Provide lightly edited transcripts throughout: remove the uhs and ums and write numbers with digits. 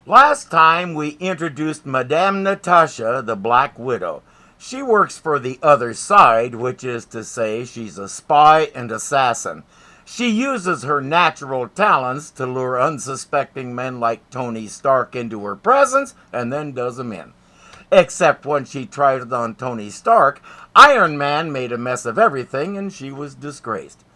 Last time we introduced Madame Natasha, the Black Widow. She works for the other side, which is to say she's a spy and assassin. She uses her natural talents to lure unsuspecting men like Tony Stark into her presence and then does them in. Except when she tried it on Tony Stark, Iron Man made a mess of everything and she was disgraced.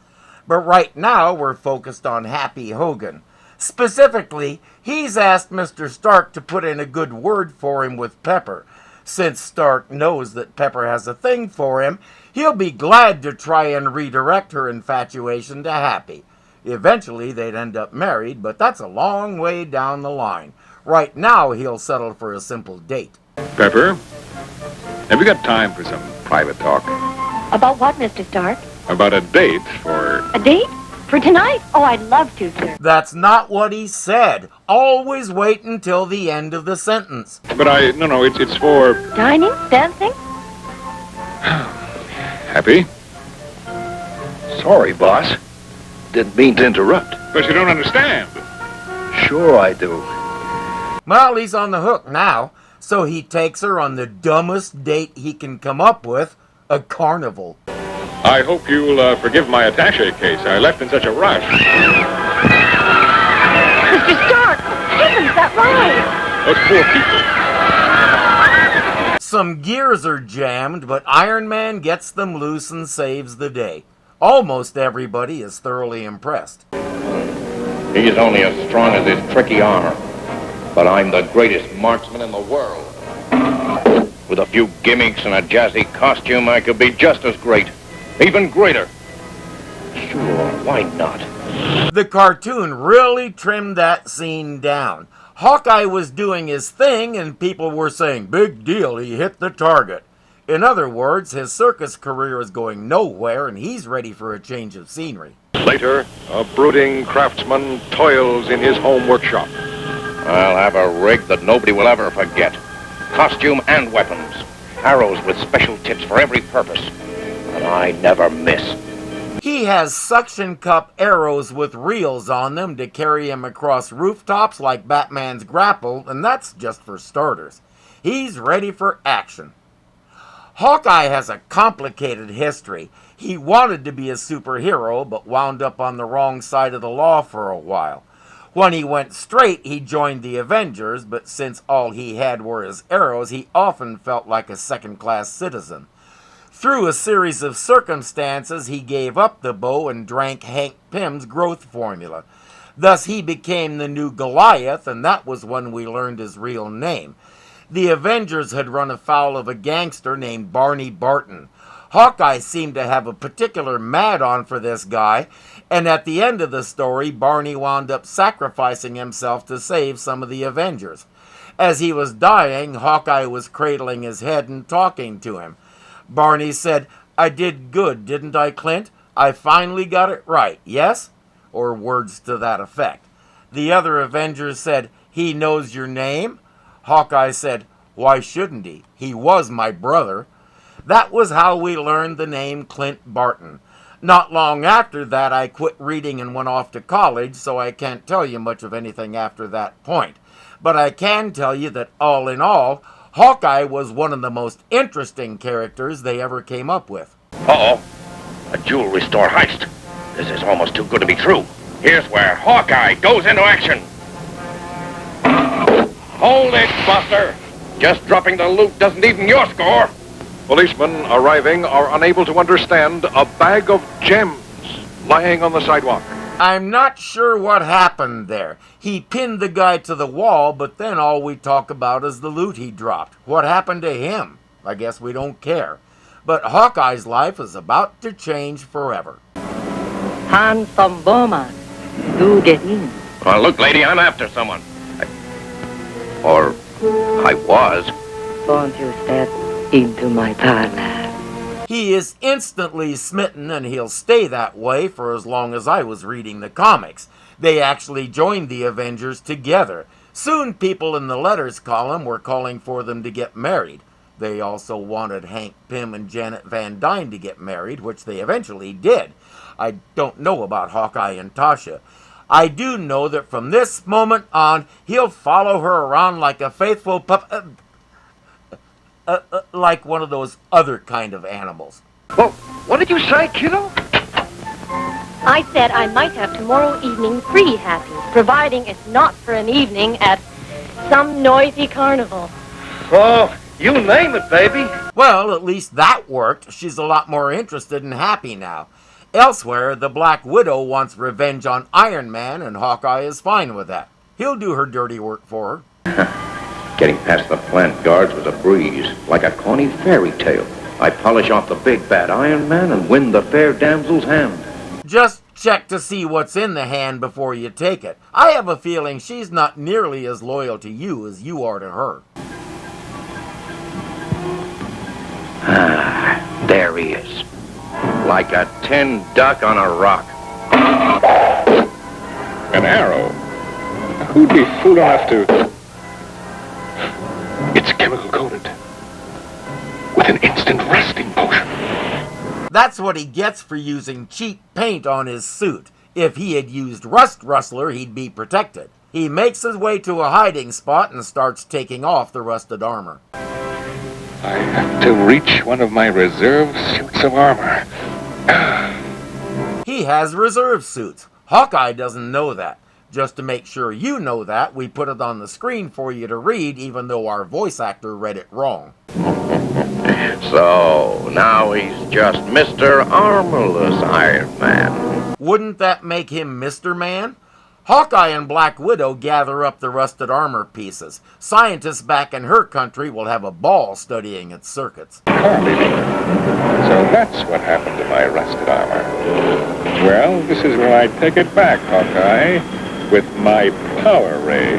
But right now we're focused on Happy Hogan. Specifically, he's asked Mr. Stark to put in a good word for him with Pepper. Since Stark knows that Pepper has a thing for him, he'll be glad to try and redirect her infatuation to Happy. Eventually they'd end up married, but that's a long way down the line. Right now he'll settle for a simple date. Pepper, have you got time for some private talk? About what, Mr. Stark? About a date for... A date? For tonight? Oh, I'd love to, sir. That's not what he said. Always wait until the end of the sentence. But no, it's for... Dining? Dancing? Happy? Sorry, boss. Didn't mean to interrupt. But you don't understand. Sure I do. Well, he's on the hook now, so he takes her on the dumbest date he can come up with, a carnival. I hope you'll forgive my attaché case. I left in such a rush. Mr. Stark! Heavens, that ride! Those poor people. Some gears are jammed, but Iron Man gets them loose and saves the day. Almost everybody is thoroughly impressed. He's only as strong as his tricky armor, but I'm the greatest marksman in the world. With a few gimmicks and a jazzy costume, I could be just as great. Even greater. Sure, why not? The cartoon really trimmed that scene down. Hawkeye was doing his thing and people were saying, big deal, he hit the target. In other words, his circus career is going nowhere and he's ready for a change of scenery. Later, a brooding craftsman toils in his home workshop. I'll have a rig that nobody will ever forget. Costume and weapons. Arrows with special tips for every purpose. And I never miss. He has suction cup arrows with reels on them to carry him across rooftops like Batman's grapple, and that's just for starters. He's ready for action. Hawkeye has a complicated history. He wanted to be a superhero, but wound up on the wrong side of the law for a while. When he went straight, he joined the Avengers, but since all he had were his arrows, he often felt like a second-class citizen. Through a series of circumstances, he gave up the bow and drank Hank Pym's growth formula. Thus, he became the new Goliath, and that was when we learned his real name. The Avengers had run afoul of a gangster named Barney Barton. Hawkeye seemed to have a particular mad-on for this guy, and at the end of the story, Barney wound up sacrificing himself to save some of the Avengers. As he was dying, Hawkeye was cradling his head and talking to him. Barney said, I did good, didn't I, Clint? I finally got it right, yes? Or words to that effect. The other Avengers said, he knows your name? Hawkeye said, why shouldn't he? He was my brother. That was how we learned the name Clint Barton. Not long after that, I quit reading and went off to college, so I can't tell you much of anything after that point. But I can tell you that all in all, Hawkeye was one of the most interesting characters they ever came up with. Uh-oh. A jewelry store heist. This is almost too good to be true. Here's where Hawkeye goes into action. Hold it, Buster. Just dropping the loot doesn't even your score. Policemen arriving are unable to understand a bag of gems lying on the sidewalk. I'm not sure what happened there. He pinned the guy to the wall, but then all we talk about is the loot he dropped. What happened to him? I guess we don't care. But Hawkeye's life is about to change forever. Handsome woman, do get in. Well, look, lady, I'm after someone. Or I was. Won't you step into my parlor? He is instantly smitten, and he'll stay that way for as long as I was reading the comics. They actually joined the Avengers together. Soon people in the letters column were calling for them to get married. They also wanted Hank Pym and Janet Van Dyne to get married, which they eventually did. I don't know about Hawkeye and Tasha. I do know that from this moment on, he'll follow her around like a faithful like one of those other kind of animals. Well, what did you say, kiddo? I said I might have tomorrow evening free, Happy, providing it's not for an evening at some noisy carnival. Oh, you name it, baby. Well, at least that worked. She's a lot more interested in Happy now. Elsewhere, the Black Widow wants revenge on Iron Man, and Hawkeye is fine with that. He'll do her dirty work for her. Getting past the plant guards was a breeze, like a corny fairy tale. I polish off the big bad Iron Man and win the fair damsel's hand. Just check to see what's in the hand before you take it. I have a feeling she's not nearly as loyal to you as you are to her. Ah, there he is. Like a tin duck on a rock. An arrow? Who'd be fool enough to... It's chemical coated. With an instant rusting potion. That's what he gets for using cheap paint on his suit. If he had used Rust Rustler, he'd be protected. He makes his way to a hiding spot and starts taking off the rusted armor. I have to reach one of my reserve suits of armor. He has reserve suits. Hawkeye doesn't know that. Just to make sure you know that, we put it on the screen for you to read, even though our voice actor read it wrong. So, now he's just Mr. Armorless Iron Man. Wouldn't that make him Mr. Man? Hawkeye and Black Widow gather up the rusted armor pieces. Scientists back in her country will have a ball studying its circuits. Carly. So that's what happened to my rusted armor. Well, this is where I take it back, Hawkeye, with my power ray.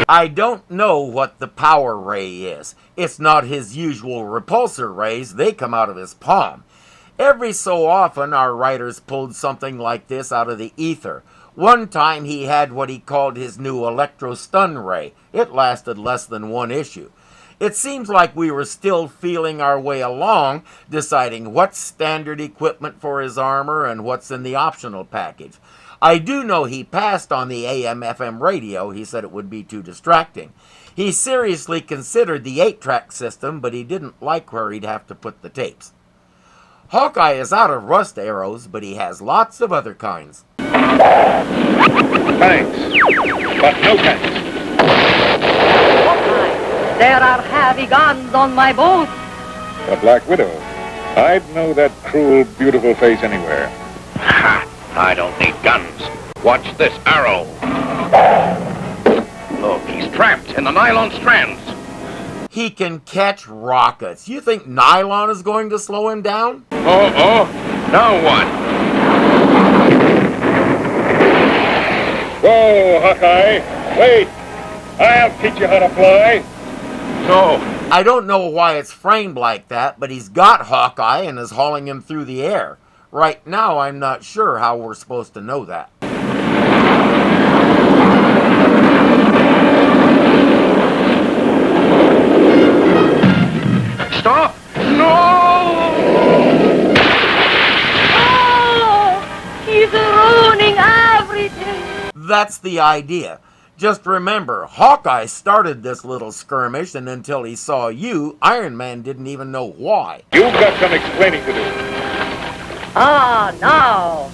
I don't know what the power ray is. It's not his usual repulsor rays. They come out of his palm. Every so often, our writers pulled something like this out of the ether. One time he had what he called his new electro-stun ray. It lasted less than one issue. It seems like we were still feeling our way along, deciding what's standard equipment for his armor and what's in the optional package. I do know he passed on the AM/FM radio. He said it would be too distracting. He seriously considered the 8-track system, but he didn't like where he'd have to put the tapes. Hawkeye is out of rust arrows, but he has lots of other kinds. Thanks, but no thanks. Hawkeye, there are heavy guns on my boat. The Black Widow. I'd know that cruel, beautiful face anywhere. Ha! I don't need guns. Watch this arrow. Look, he's trapped in the nylon strands. He can catch rockets. You think nylon is going to slow him down? Uh-oh. Now what? Whoa, Hawkeye. Wait. I'll teach you how to fly. No. I don't know why it's framed like that, but he's got Hawkeye and is hauling him through the air. Right now, I'm not sure how we're supposed to know that. Stop! No! Oh, he's ruining everything. That's the idea. Just remember, Hawkeye started this little skirmish, and until he saw you, Iron Man didn't even know why. You've got some explaining to do. Ah, now,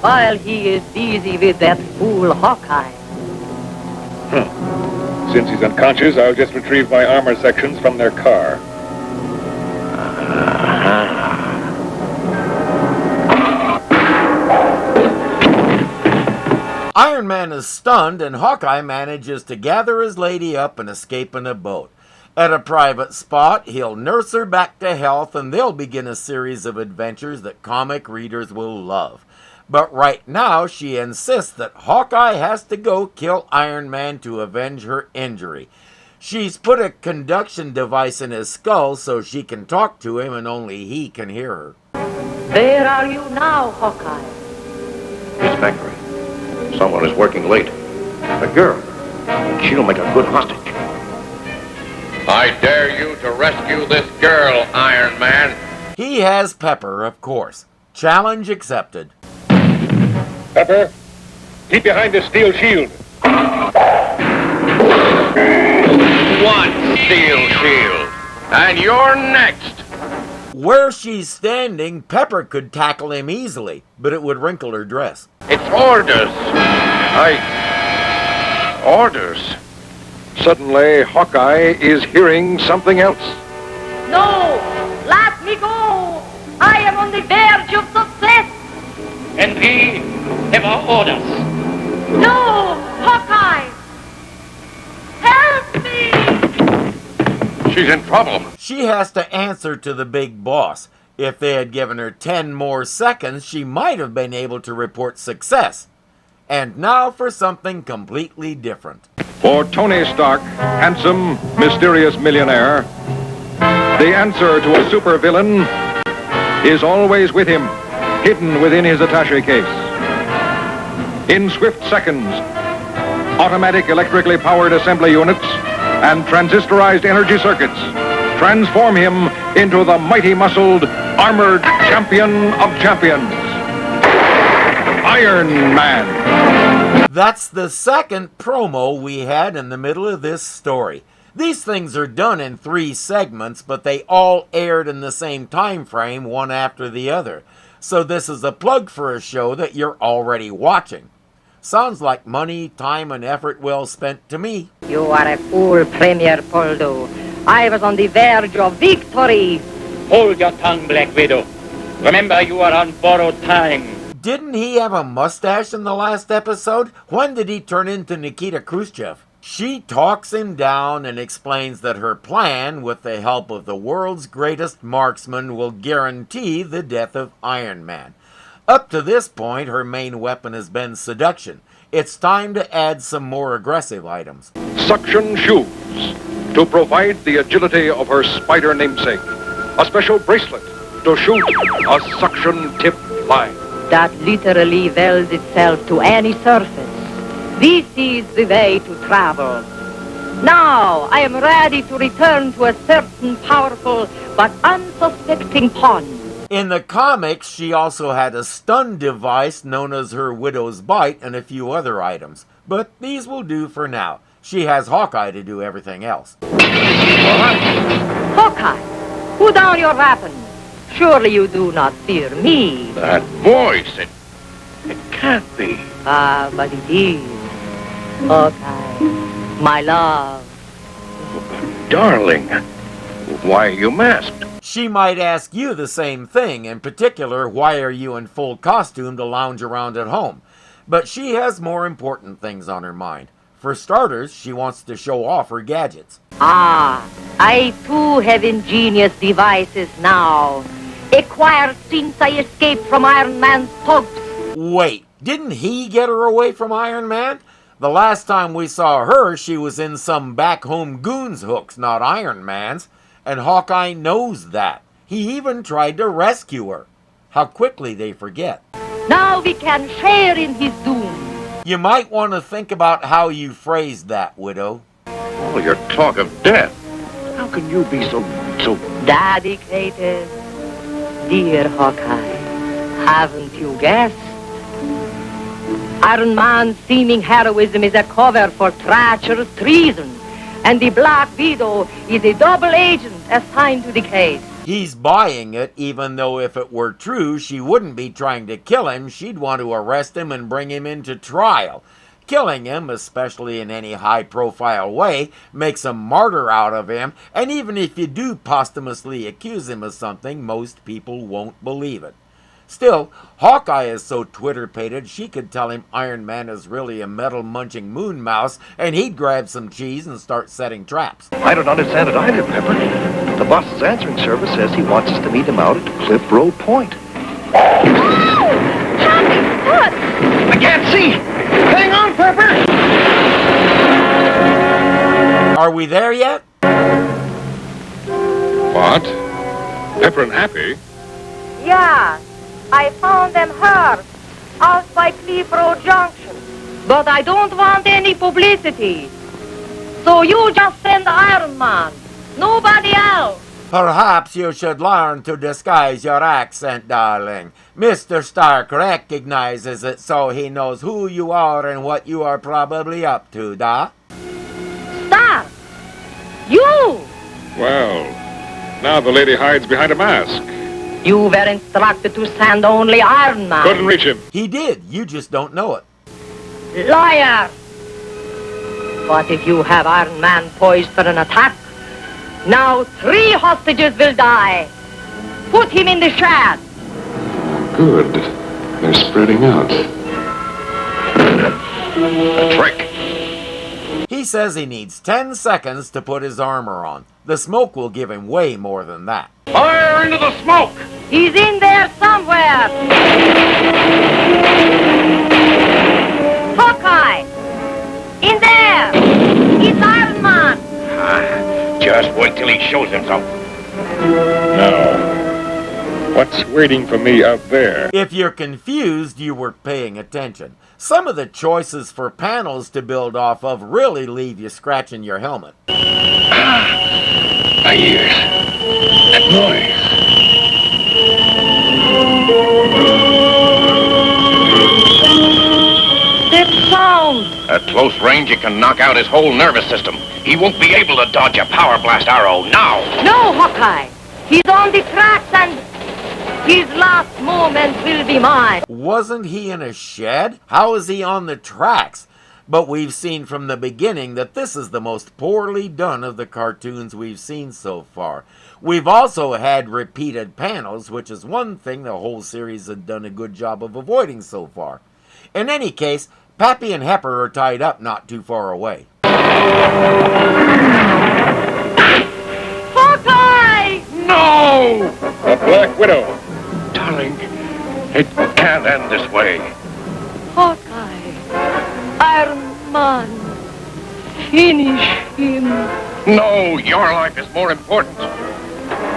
while he is busy with that fool Hawkeye. Since he's unconscious, I'll just retrieve my armor sections from their car. Iron Man is stunned, and Hawkeye manages to gather his lady up and escape in a boat. At a private spot, he'll nurse her back to health, and they'll begin a series of adventures that comic readers will love. But right now, she insists that Hawkeye has to go kill Iron Man to avenge her injury. She's put a conduction device in his skull so she can talk to him and only he can hear her. Where are you now, Hawkeye? His factory. Someone is working late. A girl. She'll make a good hostage. I dare you to rescue this girl, Iron Man. He has Pepper, of course. Challenge accepted. Pepper, keep behind this steel shield. One steel shield. And you're next. Where she's standing, Pepper could tackle him easily, but it would wrinkle her dress. It's orders. Orders? Suddenly, Hawkeye is hearing something else. No! Let me go! I am on the verge of success! And we have our orders. No! Hawkeye! Help me! She's in trouble. She has to answer to the big boss. If they had given her 10 more seconds, she might have been able to report success. And now for something completely different. For Tony Stark, handsome, mysterious millionaire, the answer to a supervillain is always with him, hidden within his attaché case. In swift seconds, automatic electrically powered assembly units and transistorized energy circuits transform him into the mighty-muscled, armored champion of champions, Iron Man. That's the second promo we had in the middle of this story. These things are done in 3 segments, but they all aired in the same time frame, one after the other. So this is a plug for a show that you're already watching. Sounds like money, time, and effort well spent to me. You are a fool, Premier Poldo. I was on the verge of victory. Hold your tongue, Black Widow. Remember, you are on borrowed time. Didn't he have a mustache in the last episode? When did he turn into Nikita Khrushchev? She talks him down and explains that her plan, with the help of the world's greatest marksman, will guarantee the death of Iron Man. Up to this point, her main weapon has been seduction. It's time to add some more aggressive items. Suction shoes to provide the agility of her spider namesake. A special bracelet to shoot a suction-tipped line. That literally welds itself to any surface. This is the way to travel. Now I am ready to return to a certain powerful but unsuspecting pawn. In the comics, she also had a stun device known as her Widow's Bite and a few other items. But these will do for now. She has Hawkeye to do everything else. Hawkeye, put down your weapon. Surely you do not fear me. That voice, it can't be. Ah, but it is. Hawkeye, my love. Darling, why are you masked? She might ask you the same thing, in particular, why are you in full costume to lounge around at home? But she has more important things on her mind. For starters, she wants to show off her gadgets. Ah, I too have ingenious devices now, acquired since I escaped from Iron Man's thugs. Wait, didn't he get her away from Iron Man? The last time we saw her, she was in some back-home goon's hooks, not Iron Man's. And Hawkeye knows that. He even tried to rescue her. How quickly they forget. Now we can share in his doom. You might want to think about how you phrased that, Widow. Oh, your talk of death. How can you be so... Dedicated. Dear Hawkeye, haven't you guessed? Iron Man's seeming heroism is a cover for treacherous treason. And the Black Widow is a double agent assigned to the case. He's buying it, even though if it were true, she wouldn't be trying to kill him. She'd want to arrest him and bring him into trial. Killing him, especially in any high-profile way, makes a martyr out of him, and even if you do posthumously accuse him of something, most people won't believe it. Still, Hawkeye is so Twitter-pated, she could tell him Iron Man is really a metal-munching moon mouse, and he'd grab some cheese and start setting traps. I don't understand it either, Pepper. The boss's answering service says he wants us to meet him out at Cliff Road Point. I can't see! Hang on, Pepper! Are we there yet? What? Pepper and Happy? Yeah, I found them hurt out by Cliff Road Junction. But I don't want any publicity. So you just send Iron Man. Nobody else. Perhaps you should learn to disguise your accent, darling. Mr. Stark recognizes it, so he knows who you are and what you are probably up to, da? Stark! You! Well, now the lady hides behind a mask. You were instructed to send only Iron Man. Couldn't reach him. He did, you just don't know it. Liar! But if you have Iron Man poised for an attack, now 3 hostages will die. Put him in the shed. Good. They're spreading out. A trick. He says he needs 10 seconds to put his armor on. The smoke will give him way more than that. Fire into the smoke! He's in there somewhere. Hawkeye! In there! It's Iron Man! Just wait till he shows himself. Now, what's waiting for me out there? If you're confused, you were paying attention. Some of the choices for panels to build off of really leave you scratching your helmet. My ears. That noise. That sound! At close range, it can knock out his whole nervous system. He won't be able to dodge a power blast arrow now. No, Hawkeye! He's on the tracks and his last moment will be mine. Wasn't he in a shed? How is he on the tracks? But we've seen from the beginning that this is the most poorly done of the cartoons we've seen so far. We've also had repeated panels, which is one thing the whole series had done a good job of avoiding so far. In any case, Pappy and Hepper are tied up not too far away. Hawkeye! No! A Black Widow. Darling, it can't end this way. Hawkeye! Iron Man! Finish him! No, your life is more important.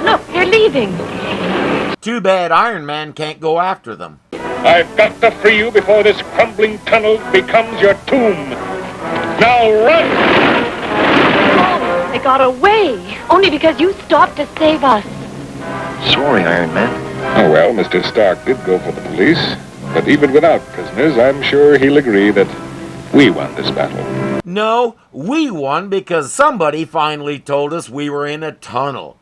Look, they're leaving. Too bad Iron Man can't go after them. I've got to free you before this crumbling tunnel becomes your tomb. Now run! Oh, they got away. Only because you stopped to save us. Sorry, Iron Man. Oh, well, Mr. Stark did go for the police. But even without prisoners, I'm sure he'll agree that we won this battle. No, we won because somebody finally told us we were in a tunnel.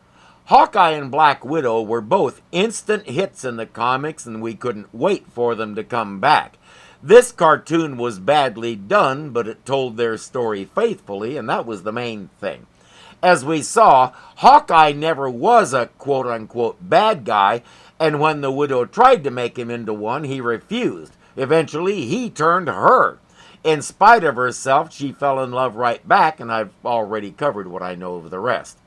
Hawkeye and Black Widow were both instant hits in the comics, and we couldn't wait for them to come back. This cartoon was badly done, but it told their story faithfully, and that was the main thing. As we saw, Hawkeye never was a quote-unquote bad guy, and when the Widow tried to make him into one, he refused. Eventually, he turned her. In spite of herself, she fell in love right back, and I've already covered what I know of the rest.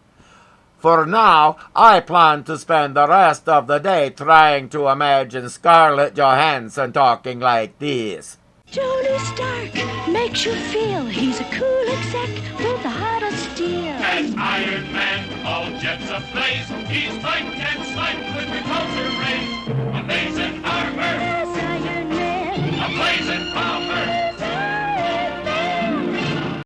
For now, I plan to spend the rest of the day trying to imagine Scarlett Johansson talking like this. Tony Stark makes you feel he's a cool exec with a heart of steel. As Iron Man, all jets ablaze, he's fight and snipe with repulsor rays. Amazing armor, As Iron Man, a blazing bomb.